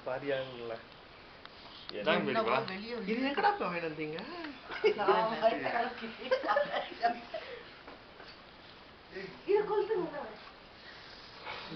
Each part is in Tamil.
பாரியாங்களா இது எங்கடா போய் வந்தீங்க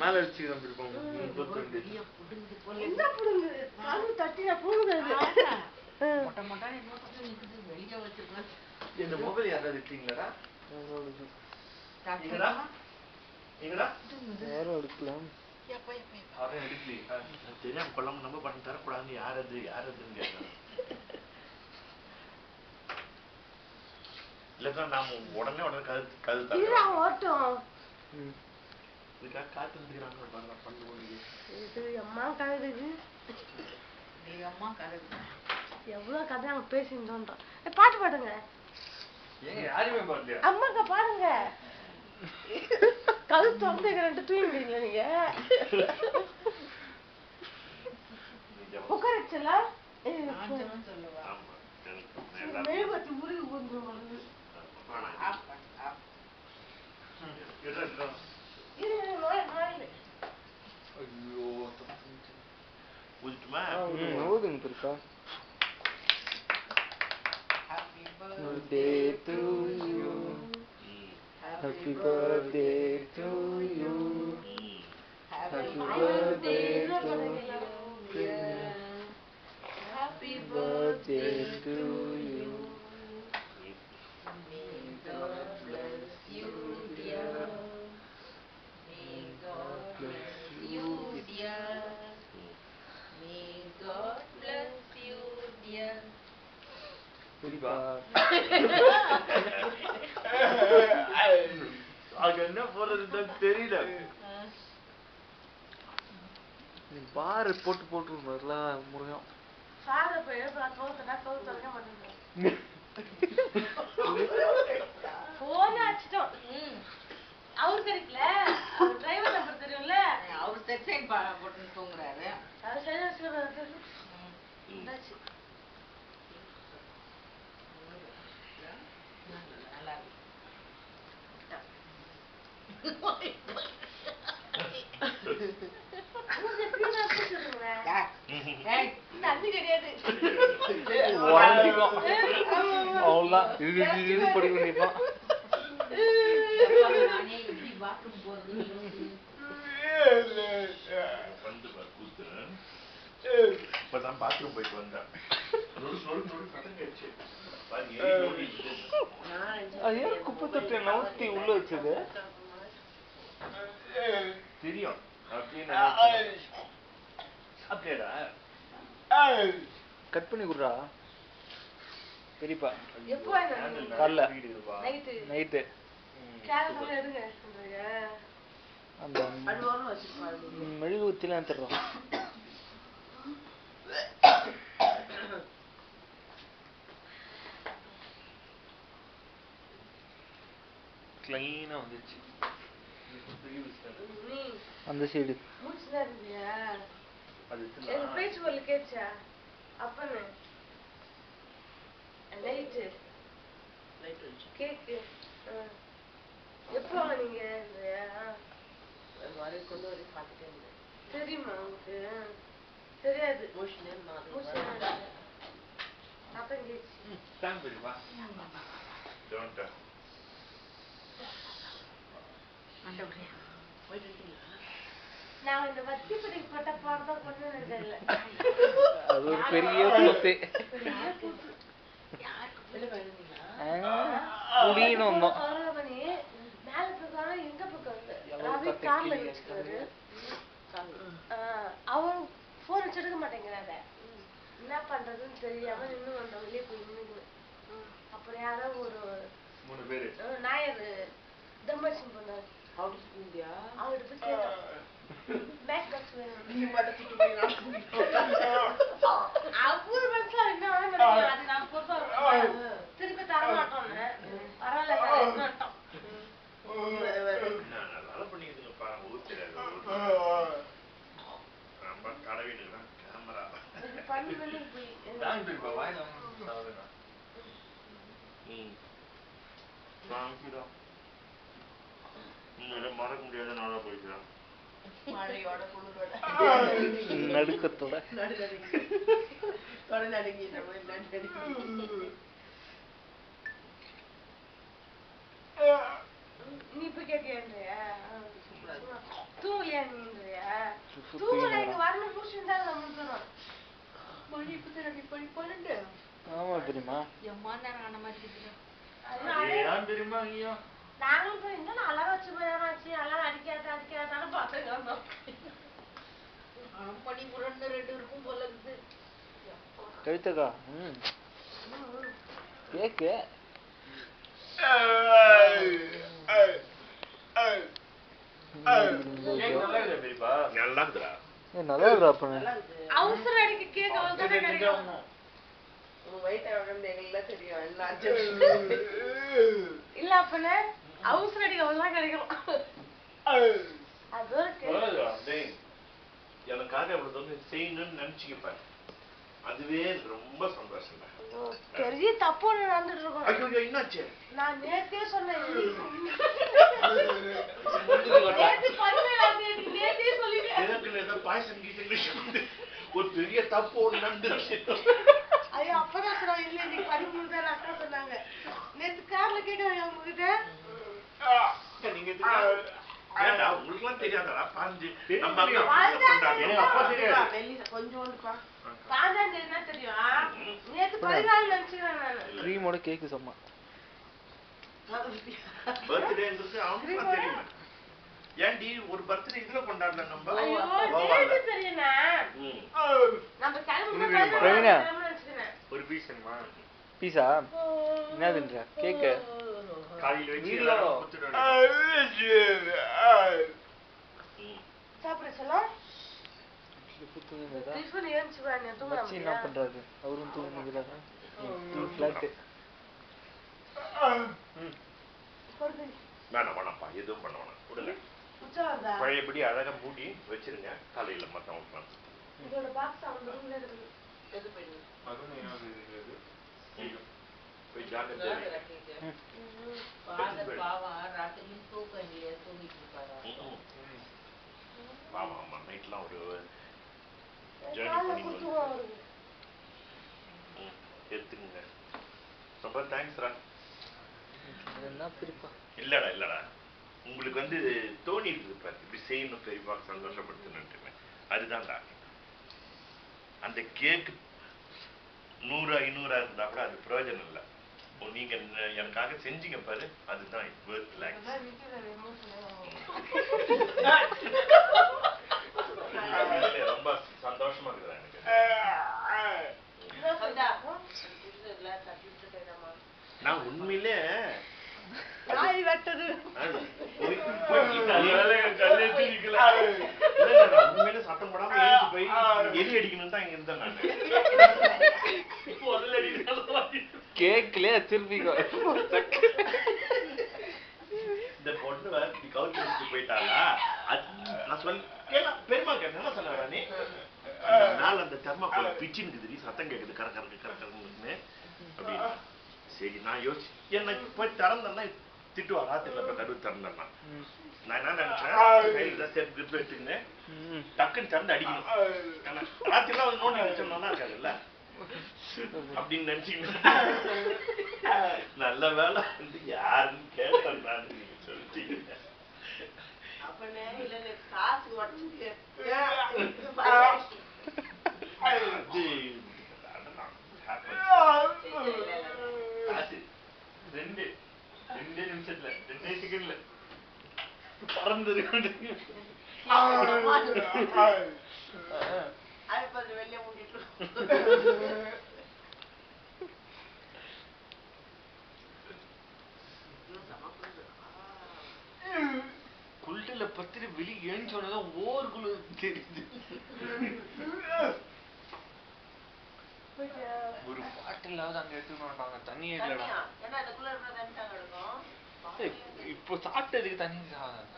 மேல வச்சு இந்த மொபைல் யாராவது எடுத்தீங்களா யாரும் எடுக்கலாம் தெரியாம கொள்ளாம நம்ம பண்ணி தரக்கூடாது யாருன்னு கேட்கலாம் இல்லக்கா நாம உடனே கது தரோம் இதுக்காக காத்து வந்துக்கிறாங்க எவ்வளவு கதை அவங்க பேசிட்டோன்றோம் பாட்டு பாடுங்க யாருமே பாடலையா அம்மாக்கா பாடுங்க கது திறந்து தூங்கிடுங்க நீங்க உட்காரச்சல மெழுகுவத்தி உருகி ஊந்துருவாங்க ஊதுங்க இருக்கா birthday to you happy birthday to you happy birthday to you happy birthday to you may God bless you dear may God bless you dear may God bless you dear என்ன போறது தெரியல பாரு போட்டு முருகம் அவரு கிடைக்கல டிரைவர் நம்பர் தெரியும்ல அவர் செட் சைன் போட்டு தூங்குறாரு இப்பதான் பாத்ரூம் போயிட்டு வந்தேன் குப்பை தொட்டி நவுத்தி உள்ள வச்சது தெரியும் அப்படியேடா கட் பண்ணி குடுறா பெரியப்பா எப்போ காலைல நைட்டு அந்த மெழுகுவத்திலாம் தர்றோம் கிளீனா வந்துச்சு அந்த சைடு எப்போ நீங்க தெரியுமா உங்களுக்கு தெரியாது நான் இந்த வத்திப்படி போட்ட பாடம் கொண்டு வந்ததில்லை அது ஒரு பெரிய பூத்து குடின்னு மேல பக்கம் எங்க பக்கம் ரவி கார்ல வச்சுக்காரு அவர் போன் வச்சிருக்க மாட்டேங்கிறாரு என்ன பண்றதுன்னு தெரியாம நின்று வந்தோம் வெளியே போய் நின்று அப்புறம் யாரோ ஒரு 3 பேரு நாயர் தர்மேஷன் பண்ணாரு அவர்கிட்ட போய் கேட்டோம் பேக் பாக்ஸ் வேணும் அவரு மனசுல என்ன அது நான் பொறுப்பா திருப்பி தர மாட்டோம்னு பரவாயில்ல நல்லா பண்ணிக்கிட்டு பாருங்க ஊர் தெரியாது நம்ம கடவுள் கேமரா மறக்க முடியாத நாளா போயிடுறான் மழையோட குளிரோட நடுக்கத்தோட நடுங்கின்ற மாதிரி நடுங்கி. நீ இப்ப கேட்டியான்றியா? தூங்கலையா நீன்றியா? தூங்கல, இங்க வரணும் புடிச்சிருந்தா நம்ம தரோம். மணி இப்ப தானே பணி 12. ஆமா பெரியமா எம்மா நேரம் ஆன மாதிரி இருக்குதுடா. ஏன் தெரியுமா ஐயா நாங்களும் போய் இன்னும் நல்லா வச்சு போயாச்சு, நல்லா அடிக்காதான்னு பார்த்துட்டு வந்தோம். மணி 2 இருக்கும் போல இருக்குது. கவிதக்கா கேக்கு நல்லா இருக்குடா. நல்லா இருக்குடா பண்ண நல்லா இருக்குது. அவசர அடிக்க கேக் அவ்வளவுதானே கிடைக்கும். உன் வயிற்று வந்து எங்களுக்கு தெரியும் என்ன இல்ல அப்பன அவசர அடிக்க அவ்வளவுதான் கிடைக்கும். அது ஒரு எனக்காக அவ்வளவு தூரம் செய்யணும்னு நினைச்சுக்கப்பேன். அதுவே எனக்கு ரொம்ப சந்தோஷம். பெரிய தப்பு ஒண்ணு நடந்துட்டு இருக்கோம். ஐயோ என்னாச்சு? நான் நேத்தே சொன்னேன். பாயசம் ஒரு பெரிய தப்பு ஒண்ணு நடந்துச்சு. ஐயோ அப்பதான் சொன்னாங்க, இல்ல இன்னைக்கு 13 தான் அக்கா சொன்னாங்க. நேத்து கார்ல கேட்கறாங்க உங்ககிட்ட. நீங்க உங்களுக்குலாம் தெரியாதா? பாஞ்சு நம்ம கொஞ்சோண்டுப்பா. 5ஆம் தேதி தான் தெரியும். நேத்து 14 நினைச்சுக்கிறேன் நானு. க்ரீமோட கேக்கு சும்மா பர்த்டேங்கிறது அவனுக்கு தெரியுமா? ஏன்டி ஒரு பர்த்டே இதுல கொண்டாடல நம்ம? ஐயோ டேட் தெரியுமா? நம்ம கிளம்பும்போது பிரவீனா நினைச்சுக்கிறேன். ஒரு பீஸ் என்னமா? பீஸா என்னதுன்ற கேக்கு காலையில வச்சு சாப்பிட சொல்லலாம். தூங்குறதா டிஃபன் ஏஞ்சி வாங்க தூங்கலாம். மச்சி என்ன பண்றாரு? அவரும் தூங்குறாரா? ஃபிளாட் வேணாம் வேணாம்ப்பா, எதுவும் பண்ண வேணாம், விடுங்க. உச்சவரதா பழையபடி அழகா மூடி வச்சிருங்க. காலையில மத்தவங்க இதோட பாக்ஸ் அவங்க ரூம்ல இருக்கு. எது போயிடுது? போய் ஜாக்கிரதை. பாவா ராத்திரி தூக்கம் இல்லையா, தூங்கிட்டு இருப்பாரா? ஆமா ஆமா, நைட்லாம் ஒரு காலைல குத்துவா வருது. எடுத்துங்க. ரொம்ப தேங்க்ஸ்ரா. என்ன பிரிப்பா இல்லடா இல்லடா, உங்களுக்கு வந்து தோணி இருக்குது பாரு, இப்படி செய்யணும் பெரியப்பா சந்தோஷப்படுத்தணும்னு. அதுதான்டா. அந்த கேக்கு 100 500 இருந்தா கூட அது பிரயோஜனம் இல்லை. நீங்க எனக்காக செஞ்சீங்க பாரு, அதுதான் worth lakhs. ரொம்ப சந்தோஷமா இருக்குதா எனக்கு. நான் உண்மையிலே நாய் வெட்டது உண்மையிலே சத்தம் போடாம போய் எலி அடிக்கணும் தான் இங்க இருந்தேன் நான். கேக்லயே திருப்பிக்கோ. இந்த பொண்ணு வேற கவுச்சு போயிட்டாளா? நான் சொல்லி பெருமா கேட்டேன், என்ன சொன்ன நீ? நாள் அந்த தெர்மாக்கோல் பிச்சுன்னு சத்தம் கேட்குது கர கரக்கு கர கரன்னு அப்படின்னு. சரி நான் யோசிச்சு எனக்கு போய் திறந்தேன்னா திட்டுவா, ராத்திரில போய் கருவு திறந்தேன்னா. நான் என்ன நினைச்சேன், எடுத்துக்கினேன் டக்குன்னு திறந்து அடிக்கணும். ராத்திரிலாம் வந்து நோண்டி வச்சோம்னா இருக்காதுல்ல அப்படின்னு நினைச்சுக்கிட்டேன். நல்ல வேலை வந்து யாருன்னு கேட்டேன் நீங்க சொல்லிட்டீங்க. ரெண்டே நிமிஷத்துல 2 செகண்ட்ல பறந்தது. வெளியே மூடிட்டு குள்ளில பத்திரி வெளியே ஏன்னு சொன்னதான் ஓவருக்குள்ள தெரியுது. ஒரு பாட்டிலாவது அங்க எடுத்துக்க மாட்டாங்க, தண்ணியே இல்லடா. இப்போ சாப்பிட்டதுக்கு தண்ணி சாதாங்க.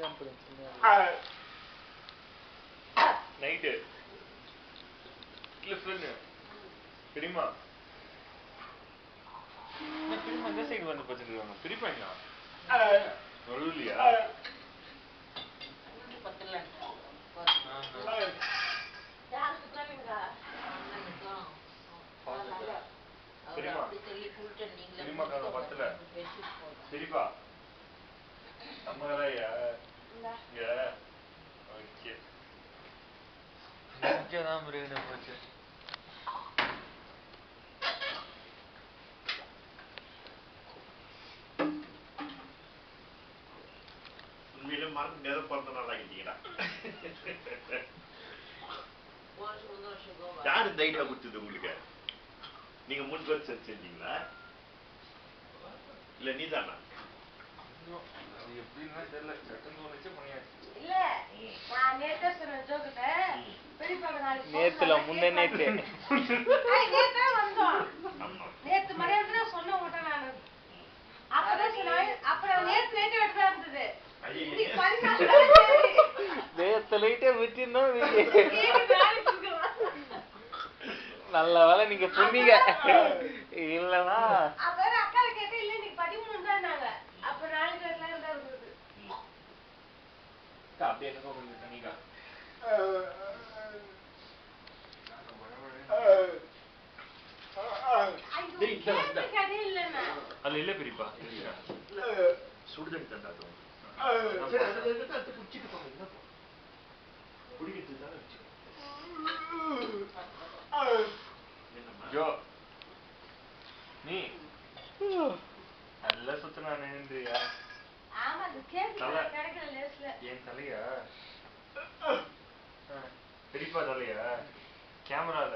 இன்ஸ்டாகிராம் போடு சின்ன நைட்டு கிளிஃப்னு பெரியமா பெரியமா இந்த சைடு வந்து பார்த்துட்டு இருக்காங்க பெரியப்பாங்களா நடுவுலையா பெரியமா பத்தல பெரியப்பா நம்மளையா ஓகே தான் முருகனை போச்சு உண்மையிலே மறந்து நேரம் பிறந்த நாள் ஆகிட்டீங்கடா. யாரு இந்த ஐடியா கொடுத்தது உங்களுக்கு? நீங்க 3 பேர் செஞ்சீங்களா இல்ல நீதானா? எப்படின்னா தெரியல சட்டம் தோணுச்சு பண்ணியாச்சு. இல்ல நான் நேத்தே சொன்ன ஜோக்கிட்ட பெரியப்பாக்கு நாளைக்கு நேத்துல முன்ன நேத்து நேத்தே வந்தோம். நேத்து மதியானத்துல சொன்ன உடனே நான் அப்பதான் சொன்னேன். அப்புறம் நேத்து நைட்டு எடுத்தா இருந்தது. இன்னைக்கு 14 நேத்து லைட்டே விட்டிருந்தோம் நல்ல வேலை நீங்க சொன்னீங்க இல்லனா அப்புறம் அக்காவை கேட்டு இல்ல இன்னைக்கு 13 தான் நாங்க அப்ப நாளைக்கு வரலாம் தான் இருந்தது. அப்படியே என்ன கொஞ்சம் தண்ணிக்கா அதுல இல்ல பெரியப்பா சுடுதண்ணி தந்தாட்டும் குடிச்சிட்டு போங்க. என்ன குடிக்கிறது தானே ஜோ நீ நல்லா சுத்தினானுன்றியா? ஆமா அது கேக் கிடைக்கல லேஸ்ல. என் தலையா பெரியப்பா தலையா கேமரால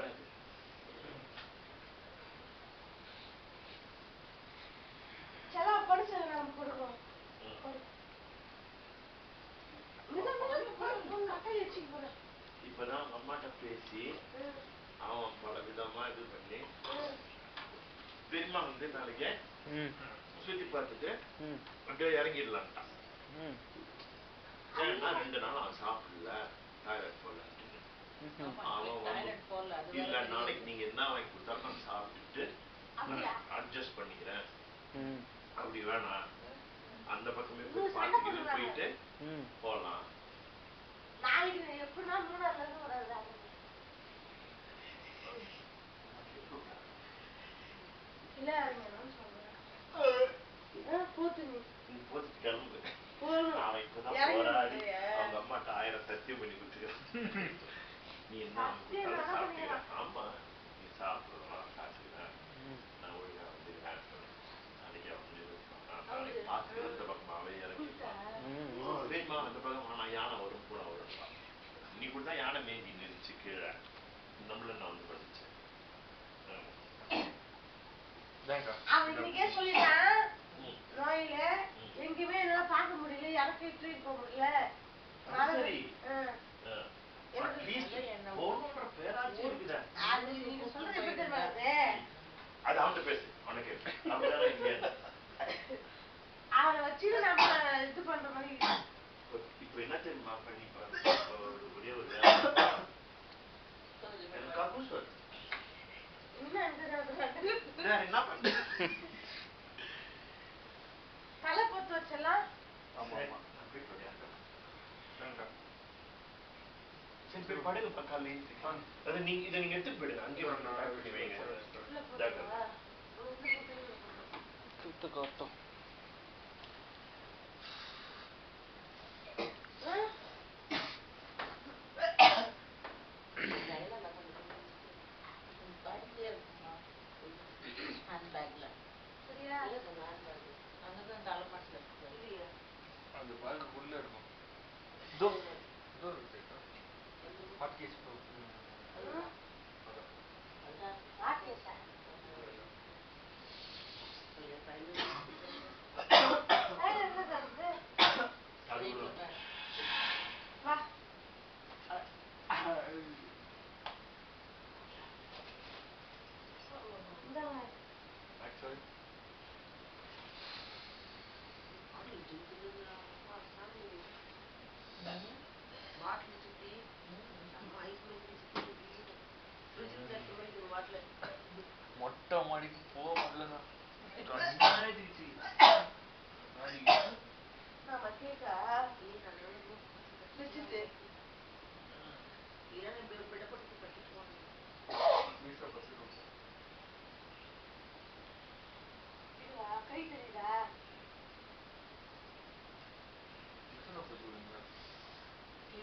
சலா படிச்சு நாம கொடுறோம். இப்பதான் அம்மாட்ட பேசி அவன் பல விதமா இது பண்ணி பெரியமா வந்து நாளைக்கு சுத்தி பார்த்துட்டு அப்படியே இறங்கிடலான்ட்டான். ஏன்னா 2 நாள் அவன் சாப்பிடல டாய்லெட் போல அவன் வந்து இல்ல நாளைக்கு நீங்க என்ன வாங்கி கொடுத்தாலும் நான் சாப்பிட்டுட்டு அட்ஜஸ்ட் பண்ணிக்கிறேன் அப்படி வேணாம் அந்த பக்கமே போய் பார்த்துக்கிட்டு போயிட்டு போலாம். நாளைக்கு எப்படின்னா 3ஆவது இருந்து வராது. இல்ல நான் சொல்றேன் போத்து நீ போட்டு கிளம்பு. அவன் இப்பதான் போராடி அவங்க அம்மாட்ட 1000 சத்தியம் பண்ணி கொடுத்துக்கிறான். நீ என்ன சாப்பிட்டுக்கிறேன். ஆமா நீ சாப்பிடலாம் சாப்பிட்டுக்கிறேன் நான் ஒழுங்கா வந்துருக்கேன். நாளைக்கு வந்து பார்த்து அந்த பக்கமாவே இறங்கிருப்பான். வேணுமா அந்த பக்கம் ஆனா யானை வரும் கூட வரும்பா. நீ கூட தான் யானை மேய்ஞ்சி நின்றுச்சு கீழே நம்மள நான் வந்து படிச்சேன். அவன் இன்னைக்கே சொல்லிட்டான் நோயில எங்கேயுமே என்னால பார்க்க முடியல எனக்கு ட்ரீட் பண்ண முடியல. சரி பேராச்சு இருக்குதா அது நீங்க சொல்றது எப்படி தெரியுமா? அது அவன்கிட்ட பேசு உனக்கு அவனை வச்சு நம்ம இது பண்ற மாதிரி. இப்ப என்ன தெரியுமா பண்ணி ஒரே ஒரு வேலை என்ன பண்ண தலை பொத்து வச்சலாம். சரி படுங்க பக்கால அது நீங்க இதை நீங்க எடுத்துட்டு போயிடுங்க அங்கேயே பண்ணி வைங்க. காட்டும் அந்த பால் உள்ள இருக்கும். ஹாட் கேஸ்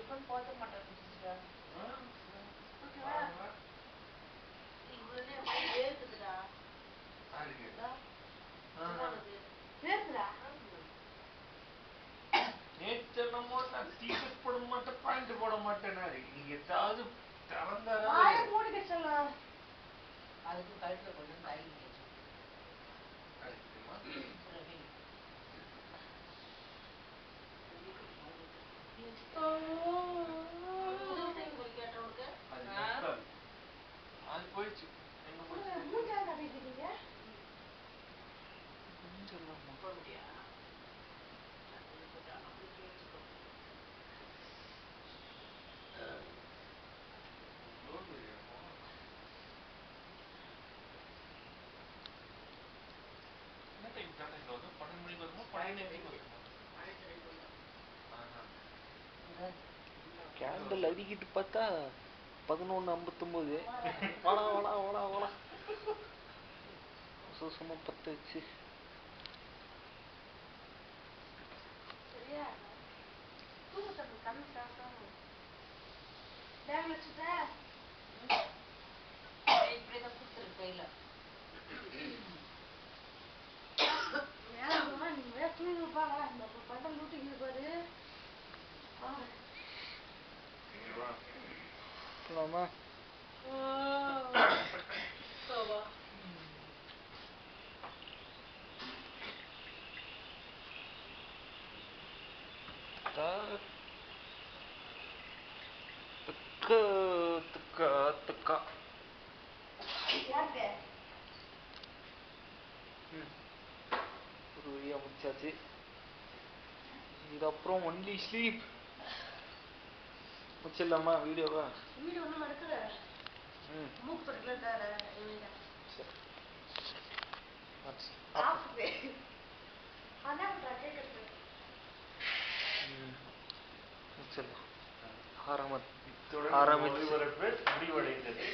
இவன் போத்த மாட்டான் சிஸ்டர். ஓகேவா? இவனே அப்படியே வேர்க்குதுடா. வேர்க்குதா? நேத்து என்னமோ நான் டிஷர்ட் போட மாட்டேன் பேண்ட் போட மாட்டேன்னாரு. நீங்க ஏதாவது திறந்தாதான் வாயை மூடிக்க சொல்லலாம். அதுக்கு கழுத்துல கொஞ்சம் தைலம் தேய்ச்சு. கிடைக்குமா? பிரவீன். புது சைக்கிள் கேட்டவனுக்கு அது நெக்ஸ்ட் அது போயிடுச்சு. எங்க போயிடுச்சு? மூஞ்சாக கட்டிக்கிறீங்க. போட முடியா? என்ன டைம் டாடா இங்க வரும்? 12 மணிக்கு வருமா? 12 மணிக்கு வருமா? ஆஹா. கேண்டில் அடிக்கிட்டு பார்த்தா 11:59. வாடா வாடா வாடா வாடா சும்மா பற்ற வச்சு. சரியா? தூங்க சொல்லு, கண்ணு சாப்பிடாம. பேக்ல வச்சுட்டா? இப்படிதான் கொடுத்துரு கையில. வேணாம்மா, நீ வேற தூங்கிப்பா. இந்த பட்டம் லூட்டிக்கிது பாரு. இங்க வா. போலாமா? துக்கா துக்கா துக்கா. யாருக்கு? ஒரு வழியா முடிச்சாச்சு. இதுக்கப்புறம் ஒன்லி ஸ்லீப். முடிச்சிடலாமா வீடியோவா? வீடு ஒன்றும் நடக்கல. ம் மூக்கு பக்கத்தில் தர சரி. சாப்பிட்டு அதான் பண்ணுறா கேட்குறது. முடிச்சிடலாம். ஆரம்ப இத்துடன் ஆரம்பிச்சு ஒளிபரப்பு முடிவடைந்தது.